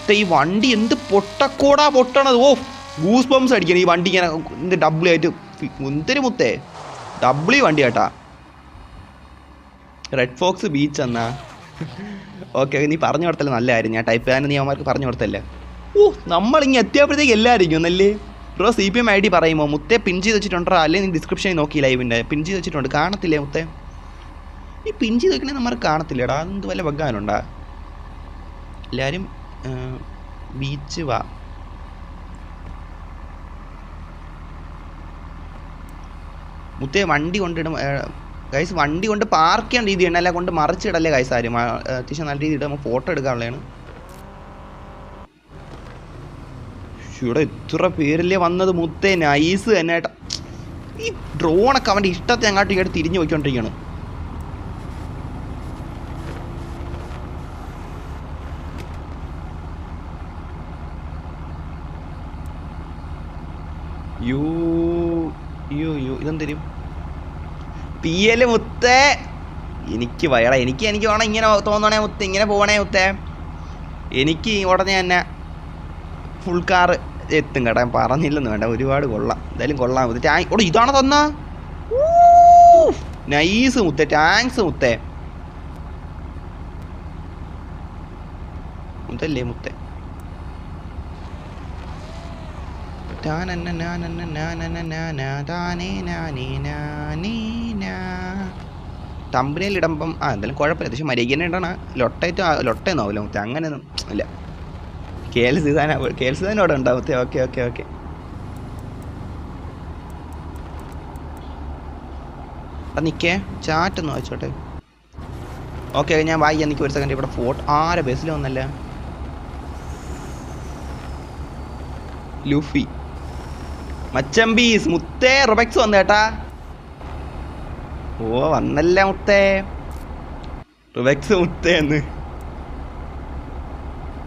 മുത്ത ഈ വണ്ടി എന്ത് പൊട്ടക്കോടാ പൊട്ടണത്. ഓ ഗൂസ് ബംസ് അടിക്കണം ഈ വണ്ടി ഇങ്ങനെ എന്ത് ഡബ്ല്യൂ ആയിട്ട് എന്തൊരു മുത്തേ ഡബ്ല്യൂ വണ്ടി കേട്ടാ. റെഡ് ഫോക്സ് ബീച്ച് എന്നാ ഓക്കെ നീ പറഞ്ഞു കൊടുത്തല്ലേ നല്ല കാര്യം. ഞാൻ ടൈപ്പ് ചെയ്യാൻ നീ അവന്മാർക്ക് പറഞ്ഞു കൊടുത്തല്ലേ. ഓ നമ്മളിങ്ങനെ എത്തിയപ്പോഴത്തേക്ക് എല്ലാവരും നല്ലേ ബ്രോ. CPM ID പറയുമോ മുത്തേ? പിൻ ചെയ്ത് വെച്ചിട്ടുണ്ടോ? അല്ലെങ്കിൽ നീ ഡിസ്ക്രിപ്ഷനിൽ നോക്കി ലൈവിൻ്റെ പിൻ ചെയ്ത് വെച്ചിട്ടുണ്ട്. കാണത്തില്ലേ മുത്തേ? ഈ പിൻ ചെയ്ത് വെക്കണേ നമ്മൾ കാണത്തില്ലേടാ. അതെന്ത് വല്ല ബഗ്ഗാനുണ്ടാ? എല്ലാവരും ബീച്ച് വാ. മുത്തേ വണ്ടി കൊണ്ടിടും ഗൈസ്. വണ്ടി കൊണ്ട് പാർക്ക് ചെയ്യാൻ രീതി ഉണ്ട്, അല്ല കൊണ്ട് മറിച്ചിടല്ലേ ഗൈസ്. ആരും അത്യാവശ്യം നല്ല രീതിയിൽ നമ്മൾ ഫോട്ടോ എടുക്കാനുള്ളതാണ്. ഇവിടെ എത്ര പേരല്ലേ വന്നത് മുത്തേ. നൈസ് തന്നെ ഏട്ടാ. ഈ ഡ്രോണൊക്കെ അവൻ്റെ ഇഷ്ടത്തെ അങ്ങോട്ടും ഇങ്ങോട്ട് തിരിഞ്ഞു പോയിക്കൊണ്ടിരിക്കുകയാണ്. ഇതെന്തരും PL മുത്തേ? എനിക്ക് വയറ എനിക്ക് വേണം ഇങ്ങനെ തോന്നണേ മുത്തേ, ഇങ്ങനെ പോകണേ മുത്തേ. എനിക്ക് ഉടനെ തന്നെ ഫുൾ കാർ എത്തും കേട്ടോ. ഞാൻ പറഞ്ഞില്ലെന്ന് വേണ്ട, ഒരുപാട് കൊള്ളാം. എന്തായാലും കൊള്ളാം മുത്തേ. ടാങ്ക് ഓടെ ഇതാണ് തന്നാ. നൈസ് മുത്തേ, ടാങ്ക്സ് മുത്തേ. മുത്തല്ലേ മുത്തേ? തമ്പനയിൽ ഇടുമ്പം എന്തായാലും കുഴപ്പമില്ല. പക്ഷെ മര്യാദ ഇടണ ലൊട്ടയെന്നാവില്ല മുത്തേ. അങ്ങനെയൊന്നും ഇല്ല. KL സീതാൻ അവിടെ ഉണ്ടാവും മുത്തേ. ഓക്കെ നിൽക്കേ ചാറ്റൊന്ന് വായിച്ചോട്ടെ. ഓക്കെ ഞാൻ വായിക്കാം. നിൽക്കും ഒരു സെക്കൻഡ്. ഇവിടെ ഫോട്ടോ ആരെ ബസ്സിൽ വന്നല്ല. ലൂഫി മച്ചമ്പീസ് മുത്തേ. റൊബക്സ് വന്നു കേട്ടാ. ഓ വന്നല്ല മുത്തേ. റൊബക്സ് മുത്തേ എന്ന്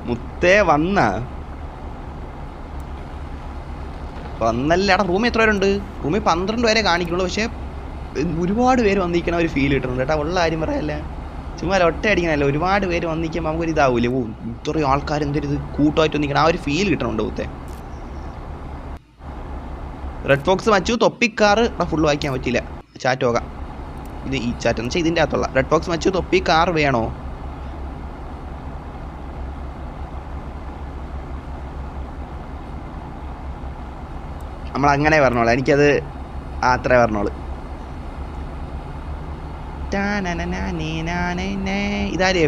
മുത്തേ വന്നല്ലടാ. റൂമിൽ എത്ര പേരുണ്ട്? റൂമിൽ 12 പേരെ കാണിക്കുള്ളൂ. പക്ഷെ ഒരുപാട് പേര് വന്നിരിക്കണ ഒരു ഫീൽ കിട്ടുന്നുണ്ട് കേട്ടാ. ഉള്ള കാര്യം പറയല്ലേ, ചുമ്മാ ഒറ്റ അടിക്കണല്ലോ. ഒരുപാട് പേര് വന്നിരിക്കുമ്പോൾ നമുക്കൊരു ഇതാവൂലേ. ഓ ഇത്രയും ആൾക്കാർ എന്തൊരു കൂട്ടമായിട്ട് വന്നിരിക്കണം, ആ ഒരു ഫീൽ കിട്ടണുണ്ട് മുത്തേ. റെഡ് ഫോക്സ് മച്ചു തൊപ്പിക്കാറ് ഫുള്ള് വായിക്കാൻ പറ്റിയില്ല. ചാറ്റ് പോകാം. ഇത് ഈ ചാറ്റ് എന്ന് വെച്ചാൽ ഇതിൻ്റെ അകത്തുള്ള റെഡ് ഫോക്സ് മച്ചു തൊപ്പിക്കാർ വേണോ? നമ്മളങ്ങനെ പറഞ്ഞോളൂ. എനിക്കത് അത്രേ പറഞ്ഞോളൂ. ഇതാര്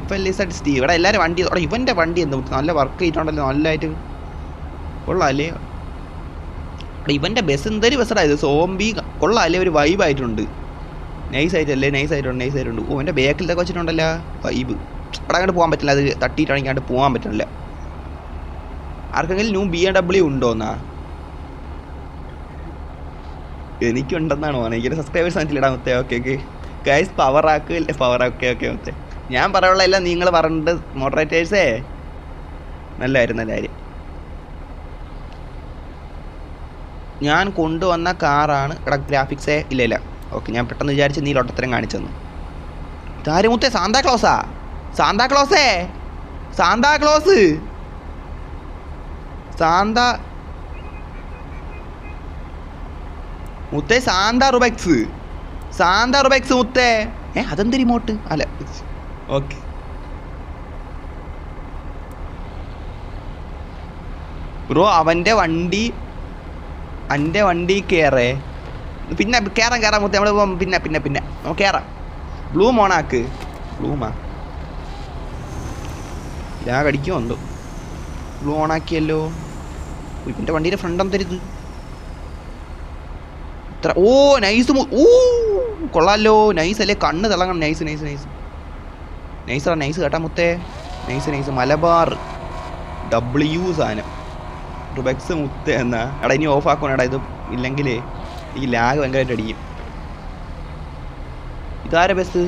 FLZ സ്റ്റീവ്. ഇവിടെ എല്ലാവരും വണ്ടി ഇവൻ്റെ വണ്ടി എന്താ നല്ല വർക്ക് ചെയ്തിട്ടുണ്ടല്ലോ, നല്ലതായിട്ട് കൊള്ളാല്ലേ. ഇവൻ്റെ ബസ് എന്തൊരു ബസ്സടാ ഇത്. സോംബി കൊള്ളാല്ലേ, ഒരു വൈബായിട്ടുണ്ട്. നൈസായിട്ടുണ്ട്. ഓ എൻ്റെ ബാക്കിലൊക്കെ വെച്ചിട്ടുണ്ടല്ലോ വൈബ്. അവിടെ അങ്ങോട്ട് പോകാൻ പറ്റില്ല, അത് തട്ടിയിട്ടാണെങ്കിൽ അങ്ങോട്ട് പോകാൻ പറ്റില്ല. ആർക്കെങ്കിലും BMW ഉണ്ടോന്നാ? എനിക്കുണ്ടെന്നാണ് പറഞ്ഞത്. എനിക്കൊരു സബ്സ്ക്രൈബേഴ്സ് ആയിട്ടില്ലടാ മുത്തേ. ഓക്കെ ഗൈസ് പവറാക്ക് ഓക്കെ മുത്തേ. ഞാൻ പറയാനുള്ള എല്ലാം നിങ്ങൾ പറഞ്ഞിട്ട് മോഡറേറ്റേഴ്സേ നല്ല കാര്യം. ഞാൻ കൊണ്ടുവന്ന കാറാണ്. ഇവിടെ ഗ്രാഫിക്സേ ഇല്ല. ഓക്കെ ഞാൻ പെട്ടെന്ന് വിചാരിച്ച് നീ ലൊട്ടത്തരം കാണിച്ചെന്ന്. ഇതാര് മുത്തേ? സാന്താക്ലോസ് മുത്തേ. സാന്താ റുബക്സ് മുത്തേ. അതെന്ത് റിമോട്ട് അല്ല. ഓക്കെ ബ്രോ അവൻ്റെ വണ്ടി കയറേ. പിന്നെ കയറാം മുത്തേ. നമ്മൾ പിന്നെ നമുക്ക് കയറാം. ബ്ലൂം ഓണാക്ക്. ബ്ലൂമാ ഞാൻ കടിക്കുമോ എന്തോ. ബ്ലൂ ഓണാക്കിയല്ലോ. ഇവൻ്റെ വണ്ടീൻ്റെ ഫ്രണ്ട് എന്തരുത് ഇത്ര. ഓ നൈസ്. ഓ കൊള്ളാമല്ലോ. നൈസ് അല്ലേ, കണ്ണ് തിളങ്ങണം. നൈസ് കേട്ടാ മുത്തേ. നൈസ് മലബാർ W സാധനം. റുബക്സ് മുത്തേ എന്നാ. എടാ ഇനി ഓഫ് ആക്കണേടാ ഇത്, ഇല്ലെങ്കിൽ ഈ ലാഗ് ഭയങ്കരമായിട്ട് അടിക്കും. ഇതാരെ ബസ്?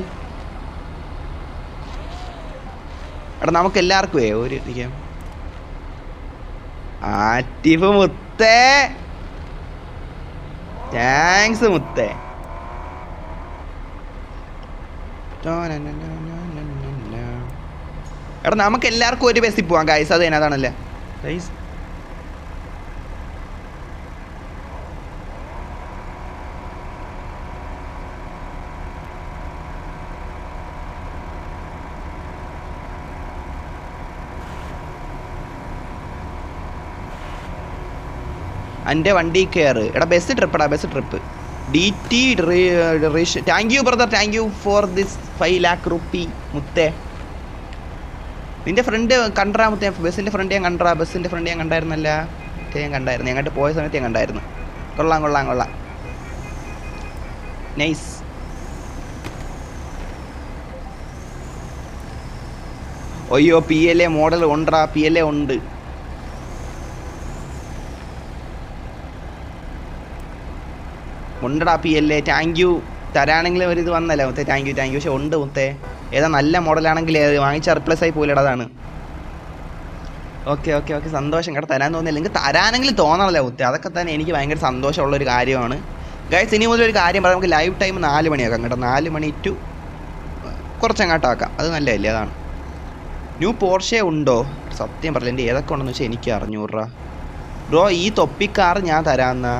എടാ നമുക്ക് എല്ലാവർക്കും ഒരു നിൽക്കാം. ആറ്റിഫ് മുത്തേ. താങ്ക്സ് മുത്തേ. എടാ നമുക്ക് എല്ലാവർക്കും ഒരു ബസ്സിൽ പോവാം ഗൈസ്. അത് തന്നെ അതാണല്ലേ ഗൈസ്. എൻ്റെ വണ്ടി കയറ്. എടാ bus trip bus trip. DT thank you brother, thank you for this 5 lakh rupee മുത്തേ. നിൻ്റെ ഫ്രണ്ട് കണ്ടാ മുത്തേ? ബസ്സിൻ്റെ ഫ്രണ്ട് ഞാൻ കണ്ടാ. ബസ്സിൻ്റെ ഫ്രണ്ട് ഞാൻ കണ്ടായിരുന്നല്ല. ഞാൻ കണ്ടായിരുന്നു, അങ്ങോട്ട് പോയ സമയത്ത് ഞാൻ കണ്ടായിരുന്നു. കൊള്ളാം. നൈസ്. അയ്യോ PLA മോഡൽ ഉണ്ടടാ, PLA ഉണ്ട്. ഉണ്ടടാ PLA. Thank you. തരാണെങ്കിലും ഒരു ഇത് വന്നല്ല മുത്തേ. Thank you. പക്ഷെ ഉണ്ട് മുത്തേ. ഏതാ നല്ല മോഡലാണെങ്കിൽ വാങ്ങിച്ച സർപ്ലസ് ആയി പോലെടാ, അതാണ്. ഓക്കെ സന്തോഷം കേട്ടോ. തരാൻ തോന്നില്ല, നിങ്ങൾക്ക് തരാനെങ്കിൽ തോന്നണല്ലോ മുത്തേ. അതൊക്കെ തന്നെ എനിക്ക് ഭയങ്കര സന്തോഷമുള്ളൊരു കാര്യമാണ് ഗൈസ്. ഇനി മുതൽ ഒരു കാര്യം പറയാം, നമുക്ക് ലൈവ് ടൈം 4 മണിയാക്കാം കേട്ടോ. 4 മണി ടു കുറച്ചങ്ങോട്ടാക്കാം. അത് നല്ലതല്ലേ, അതാണ്. ന്യൂ പോർഷെ ഉണ്ടോ? സത്യം പറയില്ല, എൻ്റെ ഏതൊക്കെ ഉണ്ടെന്ന് വെച്ചാൽ എനിക്ക് 600 ബ്രോ. ഈ തൊപ്പിക്കാർ ഞാൻ തരാമെന്നാ.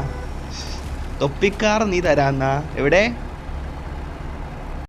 തൊപ്പിക്കാർ നീ തരാമെന്നാ? എവിടെ?